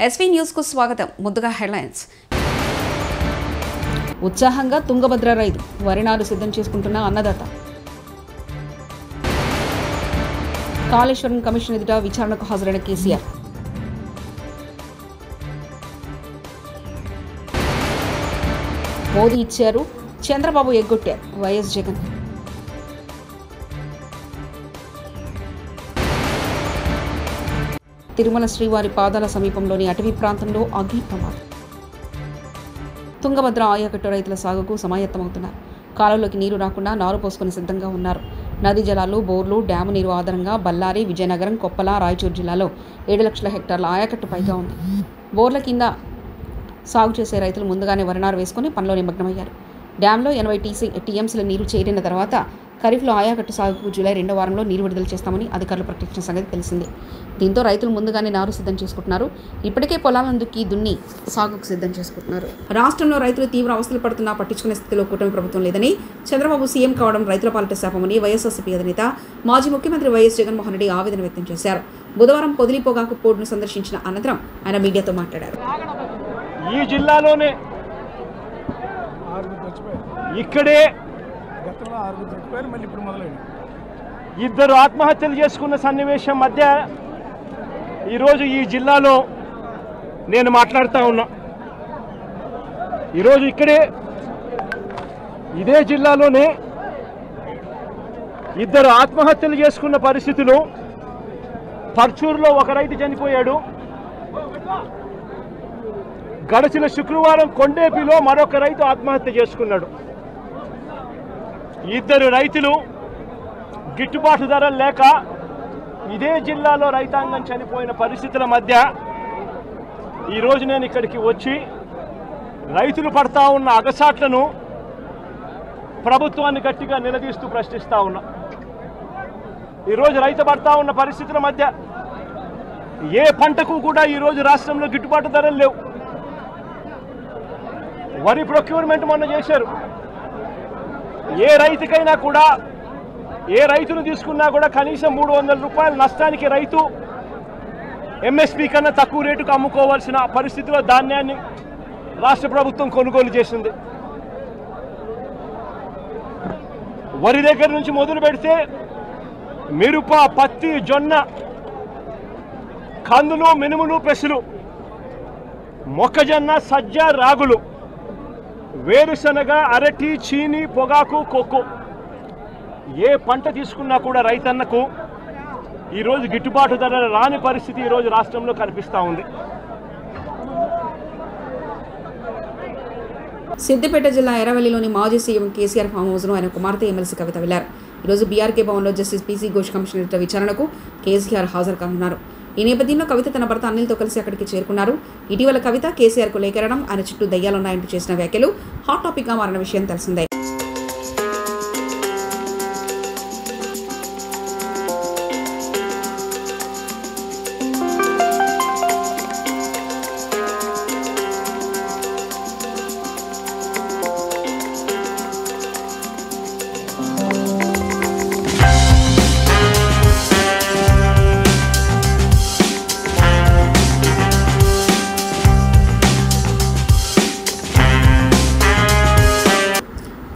SV news కు స్వాగతం. ముందుగా హెడ్లైన్స్. ఉత్సాహంగా తుంగభద్ర రైతు వరినారు సిద్ధం చేసుకుంటున్న అన్నదాత. కాళేశ్వరం కమిషన్ ఎదుట విచారణకు హాజరైన కేసీఆర్. మోదీ ఇచ్చారు, చంద్రబాబు ఎగ్గొట్టారు వైఎస్ జగన్. తిరుమల శ్రీవారి పాదాల సమీపంలోని అటవీ ప్రాంతంలో అగ్ని ప్రమాదం. తుంగభద్ర ఆయకట్టు రైతుల సాగుకు సమాయత్తమవుతున్నారు. కాలువలోకి నీరు రాకుండా నారు పోసుకుని సిద్ధంగా ఉన్నారు. నదీ జలాలు, బోర్లు, డ్యాము నీరు ఆధారంగా బళ్ళారి, విజయనగరం, కొప్పల, రాయచూరు జిల్లాలో 7 లక్షల హెక్టార్ల ఆయకట్టు పైగా ఉంది. బోర్ల కింద సాగు చేసే రైతులు ముందుగానే వరినారు వేసుకుని పనిలో నిమగ్నమయ్యారు. డ్యాంలో 80 టీఎంసీల నీరు చేరిన తర్వాత ఖరీఫ్లో ఆయకట్టు సాగుకు జూలై 2వ వారంలో నీరు విడుదల చేస్తామని అధికారులు ప్రకటించిన సంగతి తెలిసిందే. దీంతో రైతులు ముందుగానే నారు సిద్ధం చేసుకుంటున్నారు. ఇప్పటికే పొలాలను దుక్కి దున్ని సాగుకు సిద్ధం చేసుకుంటున్నారు. రాష్ట్రంలో రైతులు తీవ్ర అవస్థలు పడుతున్నా పట్టించుకునే స్థితిలో కూటమి ప్రభుత్వం లేదని, చంద్రబాబు సీఎం కావడం రైతుల పాలిట శాపమని వైఎస్ఆర్సీపీ అధినేత మాజీ ముఖ్యమంత్రి వైఎస్ జగన్మోహన్ రెడ్డి ఆవేదన వ్యక్తం చేశారు. బుధవారం పొదిలి పొగాకు పోర్టును సందర్శించిన అనంతరం ఆయన మీడియాతో మాట్లాడారు. ఈ జిల్లాలోనే ఇక్కడే ఇద్దరు ఆత్మహత్యలు చేసుకున్న సన్నివేశం మధ్య ఈరోజు ఈ జిల్లాలో నేను మాట్లాడుతూ ఉన్నా. ఈరోజు ఇక్కడే ఇదే జిల్లాలోనే ఇద్దరు ఆత్మహత్యలు చేసుకున్న పరిస్థితులు. పర్చూరులో ఒక రైతు చనిపోయాడు. గడిచిన శుక్రవారం కొండేపిలో మరొక రైతు ఆత్మహత్య చేసుకున్నాడు. ఇద్దరు రైతులు గిట్టుబాటు ధరలు లేక ఇదే జిల్లాలో రైతాంగం చనిపోయిన పరిస్థితుల మధ్య ఈరోజు నేను ఇక్కడికి వచ్చి రైతులు పడతా ఉన్న అగసాట్లను ప్రభుత్వాన్ని గట్టిగా నిలదీస్తూ ప్రశ్నిస్తూ ఉన్నా. ఈరోజు రైతు పడతా ఉన్న పరిస్థితుల మధ్య ఏ పంటకు కూడా ఈరోజు రాష్ట్రంలో గిట్టుబాటు ధరలు లేవు. వరి ప్రొక్యూర్మెంట్ మొన్న చేశారు. ఏ రైతుకైనా కూడా, ఏ రైతును తీసుకున్నా కూడా కనీసం 300 రూపాయల నష్టానికి రైతు ఎంఎస్పీ కన్నా తక్కువ రేటుకు అమ్ముకోవాల్సిన పరిస్థితిలో ధాన్యాన్ని రాష్ట్ర ప్రభుత్వం కొనుగోలు చేసింది. వరి దగ్గర నుంచి మొదలు పెడితే మిరప, పత్తి, జొన్న, కందులు, మినుములు, పెసలు, మొక్కజొన్న, సజ్జ, రాగులు, వేరుశనగ, అరటి, చీని, పొగాకు, కోకో, ఏ పంట తీసుకున్నా కూడా రైతన్నకు ఈరోజు గిట్టుబాటు ధర రాని పరిస్థితి ఈరోజు రాష్ట్రంలో కనిపిస్తూ ఉంది. సిద్దిపేట జిల్లా ఎర్రవల్లిలోని మాజీ సీఎం కేసీఆర్ ఫామ్ హౌస్ను ఆయన కుమార్తె ఎమ్మెల్సీ కవిత వెళ్లారు. ఈరోజు బీఆర్కే భవన్లో జస్టిస్ పీసీ ఘోష్ కమిషన్ ఎదుట విచారణకు కేసీఆర్ హాజరు కానున్నారు. ఈ నేపథ్యంలో కవిత తన భర్త అనిల్తో కలిసి అక్కడికి చేరుకున్నారు. ఇటీవల కవిత కేసీఆర్కు లేఖరడం, ఆయన చుట్టూ దయ్యాలున్నాయంటూ చేసిన వ్యాఖ్యలు హాట్ టాపిక్గా మారిన విషయం తెలిసిందే.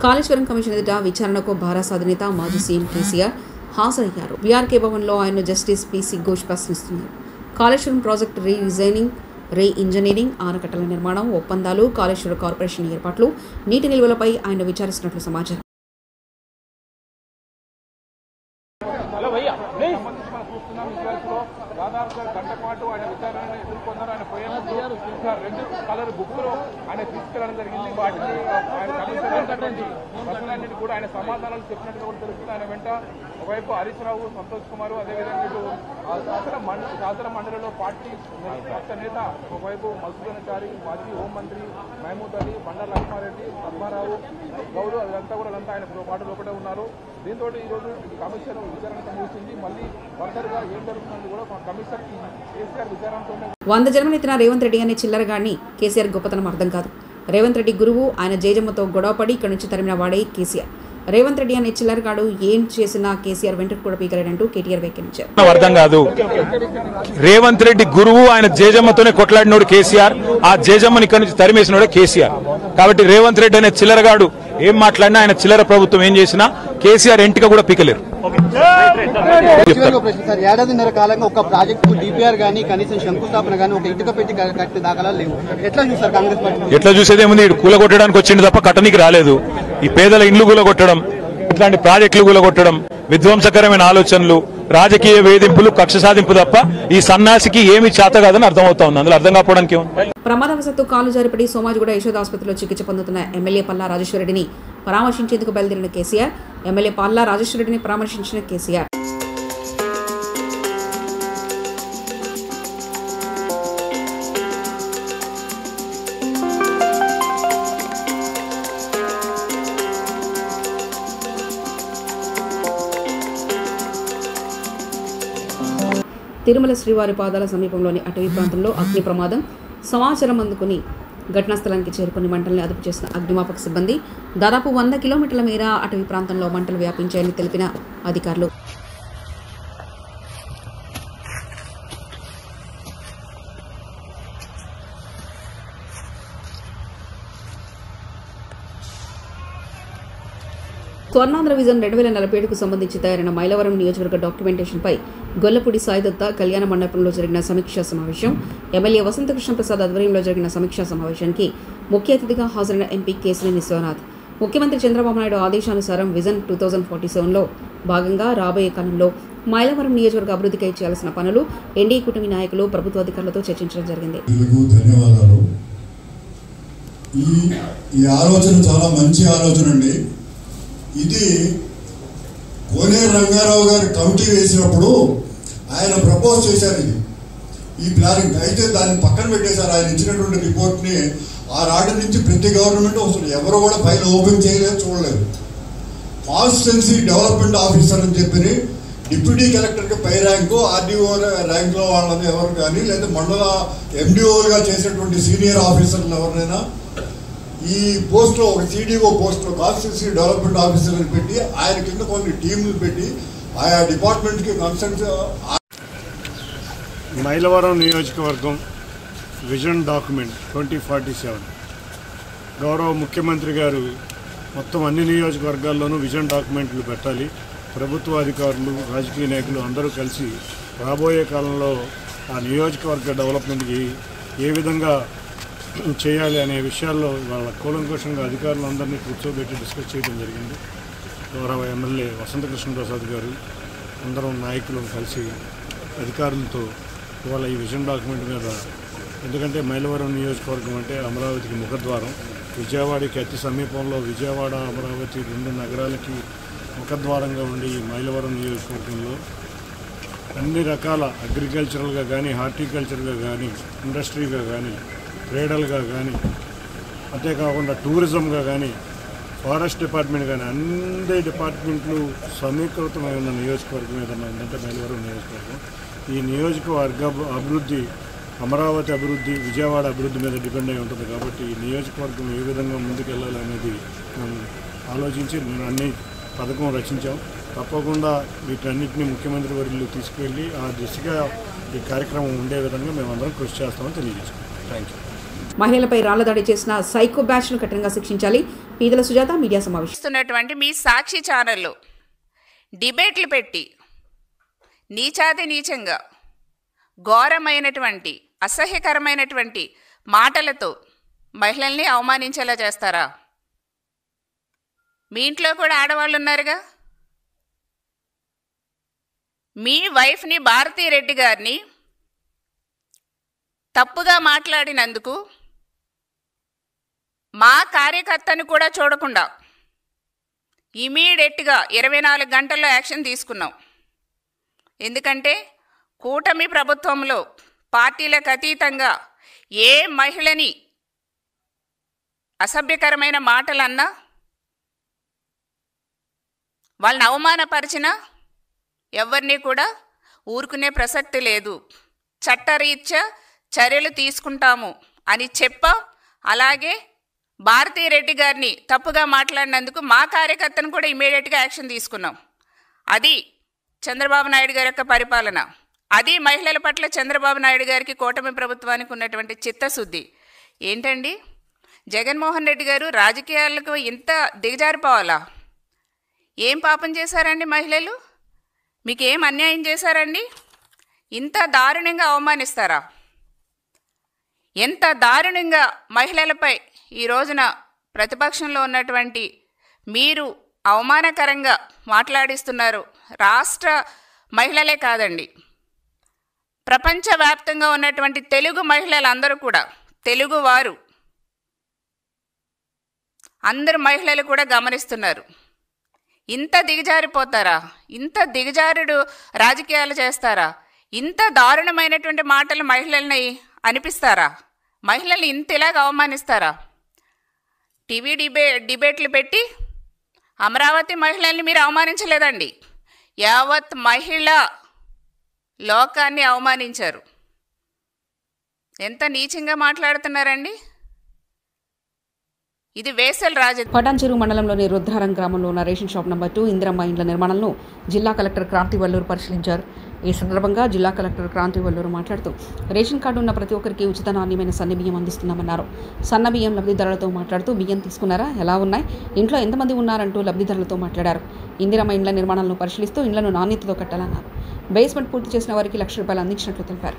కాళేశ్వరం కమిషన్ ఎదుట విచారణకు భారత అధినేత మాజీ సీఎం కేసీఆర్ హాజరయ్యారు. బీఆర్కే భవన్లో ఆయన జస్టిస్ పీసీ ఘోష్ ప్రశ్నిస్తున్నారు. కాళేశ్వరం ప్రాజెక్టు రీ ఇంజనీరింగ్, ఆనకట్టల నిర్మాణం, ఒప్పందాలు, కాళేశ్వర కార్పొరేషన్ ఏర్పాట్లు, నీటి నిల్వలపై ఆయన విచారిస్తున్నట్లు సమాచారం. దాదాపుగా గంట పాటు ఆయన విచారణను ఎదుర్కొన్నారు. ఆయన పోయేందుకు 2 కలర్ బుక్లు ఆయన తీసుకెళ్లడం జరిగింది. వాటిని ప్రశ్నలన్నింటి కూడా ఆయన సమాధానాలు చెప్పినట్టుగా కూడా తెలుస్తుంది. ఆయన వెంట ఒకవైపు హరీష్ రావు, సంతోష్ కుమార్, అదేవిధంగా శాసన మండలిలో పార్టీ పక్ష నేత ఒకవైపు మధుసూదనాచారి, మాజీ హోంమంత్రి మహమూద్ అలీ, బండారు లక్ష్మారెడ్డి, పద్మారావు, గౌడు, అదంతా కూడా ఆయన పాటు లోపడే ఉన్నారు. దీంతో ఈరోజు కమిషన్ విచారణ ముగిసింది. మళ్ళీ ఫర్దర్గా ఏం జరుగుతుంది కూడా కమిషన్ కేసీఆర్ విచారణతోనే. 100 జన్మనెత్తిన రేవంత్ రెడ్డి అనే చిల్లరగాడిని కేసీఆర్ గొప్పతనం అర్థం కాదు. రేవంత్ రెడ్డి గురువు, ఆయన జేజమ్మతో గొడవపడి ఇక్కడి నుంచి తరిమిన వాడే కేసీఆర్. రేవంత్ రెడ్డి అనే చిల్లరగాడు ఏం చేసినా కేసీఆర్ వెంట్రుకు కూడా పీకలేడంటూ కేటీఆర్ వ్యాఖ్యానించారు. అర్థం కాదు, రేవంత్ రెడ్డి గురువు, ఆయన జేజమ్మతోనే కొట్లాడినోడు కేసీఆర్, ఆ జేజమ్మని ఇక్కడి నుంచి తరిమేసినోడే కేసీఆర్. కాబట్టి రేవంత్ రెడ్డి అనే చిల్లరగాడు ఏం మాట్లాడినా, ఆయన చిల్లర ప్రభుత్వం ఏం చేసినా కేసీఆర్ ఎంటిక కూడా పీకలేరు. ఏడాదిన్నర కాలంగా ఒక ప్రాజెక్టు డిపిఆర్ గానీ కనీసం శంకుస్థాపన గానీ ఒక ఇటుక పెట్టి కట్టే దాఖలాలు లేవు. ఎట్లా చూస్తారు కాంగ్రెస్ పార్టీ? ఎట్లా చూసేదేముంది, కూలగొట్టడానికి వచ్చింది తప్ప కట్టనికి రాలేదు. ఈ పేదల ఇండ్లు కూలగొట్టడం, ఇట్లాంటి ప్రాజెక్టులు కూలగొట్టడం, విధ్వంసకరమైన ఆలోచనలు, రాజకీయ వేధింపులు, కక్ష సాధింపు తప్ప ఈ సన్నాసికి ఏమి చేత కాదని అర్థమవుతా ఉంది. అందులో అర్థం కాకపోవడానికి ప్రమాదవశాత్తు కాలు జారిపడి సోమాజిగూడ యశోద ఆసుపత్రిలో చికిత్స పొందుతున్న ఎమ్మెల్యే పల్లా రాజేశ్వరరెడ్డిని పరామర్శించేందుకు బయలుదేరిన కేసీఆర్. ఎమ్మెల్యే పల్లా రాజేశ్వరరెడ్డిని పరామర్శించిన కేసీఆర్ తిరుమల శ్రీవారి పాదాల సమీపంలోని అటవీ ప్రాంతంలో అగ్ని ప్రమాదం సమాచారం అందుకుని ఘటనా స్థలానికి చేరుకుని మంటల్ని అదుపు చేసిన అగ్నిమాపక సిబ్బంది. దాదాపు 100 కిలోమీటర్ల మేర అటవీ ప్రాంతంలో మంటలు వ్యాపించాయని తెలిపిన అధికారులు. స్వర్ణాంధ్ర విజన్ 2047కు సంబంధించి తయారైన మైలవరం నియోజకవర్గ డాక్యుమెంటేషన్పై గొల్లపూడి సాయిదత్త కళ్యాణ మండపంలో జరిగిన సమీక్షా సమావేశం. ఎమ్మెల్యే వసంతకృష్ణ ప్రసాద్ ఆధ్వర్యంలో జరిగిన సమీక్షా సమావేశానికి ముఖ్య అతిథిగా హాజరైన ఎంపీ కేశినేని విశ్వనాథ్, ముఖ్యమంత్రి చంద్రబాబు నాయుడు ఆదేశానుసారం విజన్ 2047లో భాగంగా రాబోయే కాలంలో మైలవరం నియోజకవర్గ అభివృద్ధికై చేయాల్సిన పనులు ఎన్డీఏ కూటమి నాయకులు, ప్రభుత్వ అధికారులతో చర్చించడం జరిగింది. ఈ ఆలోచన చాలా మంచి ఆలోచన అండి. ఇది కోనేరు రంగారావు గారు కమిటీ వేసినప్పుడు ఆయన ప్రపోజ్ చేశారు ఈ ప్లానింగ్. అయితే దాన్ని పక్కన పెట్టేశారు. ఆయన ఇచ్చినటువంటి రిపోర్ట్ని ఆ రాటి నుంచి ప్రతి గవర్నమెంట్ అసలు ఎవరు కూడా ఫైల్ ఓపెన్ చేయలేదు, చూడలేదు. కాన్స్టిట్యున్సీ డెవలప్మెంట్ ఆఫీసర్ అని చెప్పి డిప్యూటీ కలెక్టర్కి పై ర్యాంకు, ఆర్డీఓ ర్యాంక్లో వాళ్ళని ఎవరు కానీ, లేదా మండల ఎండిఓలుగా చేసేటువంటి సీనియర్ ఆఫీసర్లు ఎవరినైనా ఈ పోస్ట్లో ఒక సిడిఓ పోస్ట్లో కాన్స్టిట్యున్సీ డెవలప్మెంట్ ఆఫీసర్ని పెట్టి ఆయన కింద కొన్ని టీంలు పెట్టి ఆయా డిపార్ట్మెంట్కి కన్సల్ట్. మైలవరం నియోజకవర్గం విజన్ డాక్యుమెంట్ 2047 గౌరవ ముఖ్యమంత్రి గారు మొత్తం అన్ని నియోజకవర్గాల్లోనూ విజన్ డాక్యుమెంట్లు పెట్టాలి. ప్రభుత్వ అధికారులు, రాజకీయ నాయకులు అందరూ కలిసి రాబోయే కాలంలో ఆ నియోజకవర్గ డెవలప్మెంట్కి ఏ విధంగా చేయాలి అనే విషయాల్లో వాళ్ళ కూలంకషంగా అధికారులందరినీ కూర్చోబెట్టి డిస్కస్ చేయడం జరిగింది. గౌరవ ఎమ్మెల్యే వసంతకృష్ణ ప్రసాద్ గారు అందరం నాయకులను కలిసి అధికారులతో ఇవాళ ఈ విజన్ డాక్యుమెంట్ మీద, ఎందుకంటే మైలవరం నియోజకవర్గం అంటే అమరావతికి ముఖద్వారం, విజయవాడకి అతి సమీపంలో, విజయవాడ అమరావతి 2 నగరాలకి ముఖద్వారంగా ఉండి ఈ మైలవరం నియోజకవర్గంలో అన్ని రకాల అగ్రికల్చరల్గా కానీ, హార్టికల్చర్గా కానీ, ఇండస్ట్రీగా కానీ, ట్రేడల్గా కానీ, అంతేకాకుండా టూరిజంగా కానీ, ఫారెస్ట్ డిపార్ట్మెంట్ కానీ అన్ని డిపార్ట్మెంట్లు సమీకృతమై ఉన్న నియోజకవర్గం ఏదన్నా ఉందంటే మైలవరం నియోజకవర్గం. ఈ నియోజకవర్గ అభివృద్ధి, అమరావతి అభివృద్ధి, విజయవాడ అభివృద్ధి మీద డిపెండ్ అయి ఉంటుంది. కాబట్టి ఈ నియోజకవర్గం ఏ విధంగా ముందుకెళ్ళాలి అనేది మేము ఆలోచించి నేను అన్ని పథకం రచించాం. తప్పకుండా వీటన్నిటిని ముఖ్యమంత్రి వర్యులు తీసుకువెళ్ళి ఆ దిశగా ఈ కార్యక్రమం ఉండే విధంగా మేమందరం కృషి చేస్తామని తెలియజేస్తాం. Thank you. మహిళలపై రాళ్లదాడి చేసిన సైకో బ్యాచ్ను కఠినంగా శిక్షించాలి. పీదల సుజాత మీడియా సమావేశం. మీ సాక్షి ఛానల్లో డిబేట్లు పెట్టి నీచాతి నీచంగా ఘోరమైనటువంటి అసహ్యకరమైనటువంటి మాటలతో మహిళల్ని అవమానించేలా చేస్తారా? మీ ఇంట్లో కూడా ఆడవాళ్ళు ఉన్నారుగా. మీ వైఫ్ని భారతీరెడ్డి గారిని తప్పుగా మాట్లాడినందుకు మా కార్యకర్తను కూడా చూడకుండా ఇమీడియట్గా 24 గంటల్లో యాక్షన్ తీసుకున్నాం. ఎందుకంటే కూటమి ప్రభుత్వంలో పార్టీలకు అతీతంగా ఏ మహిళని అసభ్యకరమైన మాటలన్నా, వాళ్ళని అవమానపరిచినా ఎవరిని కూడా ఊరుకునే ప్రసక్తి లేదు. చట్టరీత్యా చర్యలు తీసుకుంటాము అని చెప్పాం. అలాగే భారతీ రెడ్డి గారిని తప్పుగా మాట్లాడినందుకు మా కార్యకర్తను కూడా ఇమీడియట్గా యాక్షన్ తీసుకున్నాం. అది చంద్రబాబు నాయుడు గారి యొక్క పరిపాలన. అది మహిళల పట్ల చంద్రబాబు నాయుడు గారికి, కూటమి ప్రభుత్వానికి ఉన్నటువంటి చిత్తశుద్ధి. ఏంటండి జగన్మోహన్ రెడ్డి గారు రాజకీయాలకు ఇంత దిగజారిపోవాలా? ఏం పాపం చేశారండి మహిళలు? మీకు ఏం అన్యాయం చేశారండి? ఇంత దారుణంగా అవమానిస్తారా? ఎంత దారుణంగా మహిళలపై ఈ రోజున ప్రతిపక్షంలో ఉన్నటువంటి మీరు అవమానకరంగా మాట్లాడిస్తున్నారు. రాష్ట్ర మహిళలే కాదండి, ప్రపంచవ్యాప్తంగా ఉన్నటువంటి తెలుగు మహిళలందరూ కూడా, తెలుగువారు అందరు మహిళలు కూడా గమనిస్తున్నారు. ఇంత దిగజారిపోతారా? ఇంత దిగజారుడు రాజకీయాలు చేస్తారా? ఇంత దారుణమైనటువంటి మాటలు మహిళల్ని అనిపిస్తారా? మహిళల్ని ఇంత ఇలాగ అవమానిస్తారా? టీవీ డిబేట్లు పెట్టి అమరావతి మహిళల్ని మీరు అవమానించలేదండి, యావత్ మహిళా లోకాన్ని అవమానించారు. ఎంత నీచంగా మాట్లాడుతున్నారండి? ఇది వేసల్ రాజకీయం. పటాన్చెరు మండలంలోని రుద్రారం గ్రామంలో ఉన్న రేషన్ షాప్ నంబర్ 2 ఇందిరమ్మ ఇండ్ల నిర్మాణాలను జిల్లా కలెక్టర్ క్రాంతి వల్లూరు పరిశీలించారు. ఈ సందర్భంగా జిల్లా కలెక్టర్ క్రాంతి వల్లూరు మాట్లాడుతూ రేషన్ కార్డు ఉన్న ప్రతి ఒక్కరికి ఉచిత నాణ్యమైన సన్న బియ్యం అందిస్తున్నామన్నారు. సన్న బియ్యం లబ్ధిదారులతో మాట్లాడుతూ బియ్యం తీసుకున్నారా, ఎలా ఉన్నాయి, ఇంట్లో ఎంతమంది ఉన్నారంటూ లబ్ధిదారులతో మాట్లాడారు. ఇందిరమ్మ ఇండ్ల నిర్మాణాలను పరిశీలిస్తూ ఇండ్లను నాణ్యతతో కట్టాలన్నారు. బేస్మెంట్ పూర్తి చేసిన వారికి ₹1,00,000 అందించినట్లు తెలిపారు.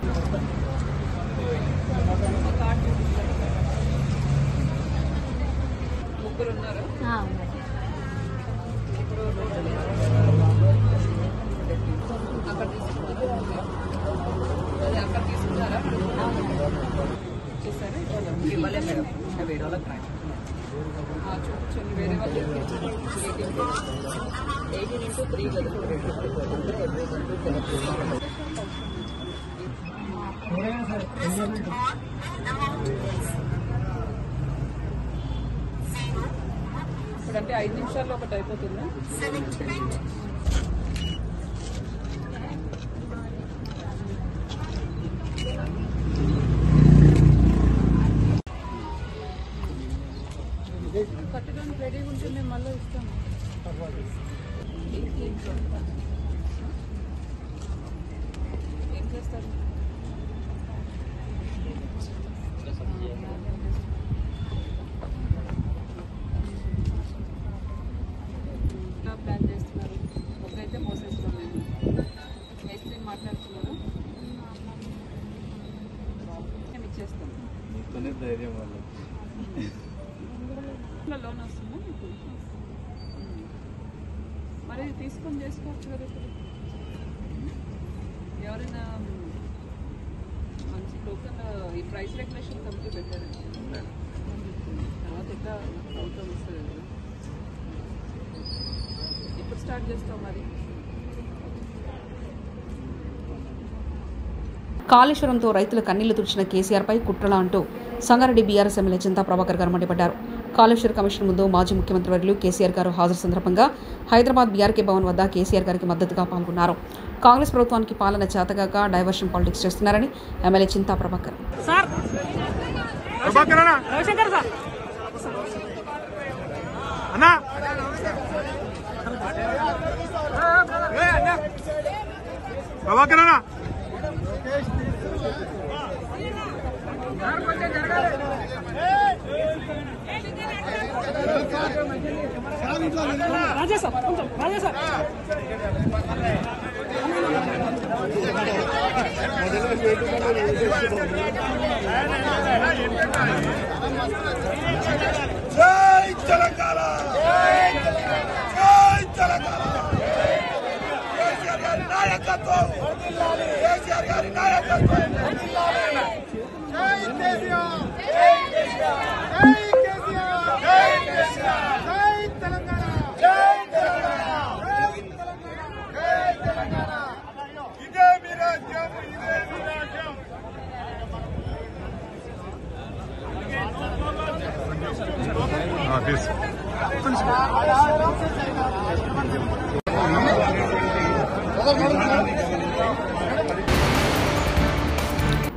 ఇప్పుడంటే 5 నిమిషాల్లో ఒకటి అయిపోతుందా? కట్టడానికి రెడీగా ఉంటే మేము మళ్ళీ ఇస్తాము. ఏం చేస్తారు? ప్లాన్ చేస్తున్నారు. ఒకరైతే మోసేస్తున్నాం, మేము మేస్త్రి మాట్లాడుతున్నాను, మేము ఇచ్చేస్తాం. లోన్ వస్తుందా మీకు? మరి తీసుకొని చేసుకోవచ్చు కదా. ఇప్పుడు ఎవరైనా మంచి లోకల్ ఈ ప్రైస్ రెగ్యులేషన్ కమిటీ పెట్టారు, తర్వాత ఎట్లా అవుతాం వస్తుంది కదా. ఎప్పుడు స్టార్ట్ చేస్తాం మరి? కాళేశ్వరంతో రైతుల కన్నీళ్లు తుడిచిన కేసీఆర్పై కుట్రలా అంటూ సంగారెడ్డి బీఆర్ఎస్ ఎమ్మెల్యే చింతా ప్రభాకర్ గారు మండిపడ్డారు. కాళేశ్వర కమిషన్ ముందు మాజీ ముఖ్యమంత్రి వర్యులు కేసీఆర్ గారు హాజరు సందర్భంగా హైదరాబాద్ బీఆర్కే భవన్ వద్ద కేసీఆర్ గారికి మద్దతుగా పాల్గొన్నారు. కాంగ్రెస్ ప్రభుత్వానికి పాలన చేతగాక డైవర్షన్ పాలిటిక్స్ చేస్తున్నారని ఎమ్మెల్యే చింతా ప్రభాకర్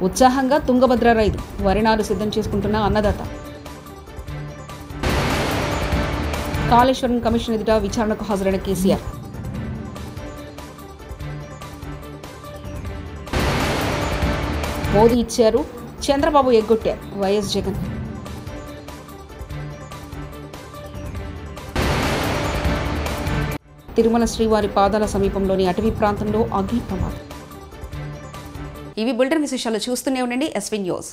ఉత్సాహంగా తుంగభద్ర రైతు వరి నారు సిద్ధం చేసుకుంటున్న అన్నదాత. కాళేశ్వరం కమిషన్ ఎదుట విచారణకు హాజరైన కేసీఆర్. మోదీ ఇచ్చారు, చంద్రబాబు ఎగ్గొట్టారు వైఎస్ జగన్. తిరుమల శ్రీవారి పాదాల సమీపంలోని అటవీ ప్రాంతంలో అగ్ని ప్రమాదం. ఇవి బులెటిన్ విశేషాలు. చూస్తూనే ఉండండి ఎస్వీ న్యూస్.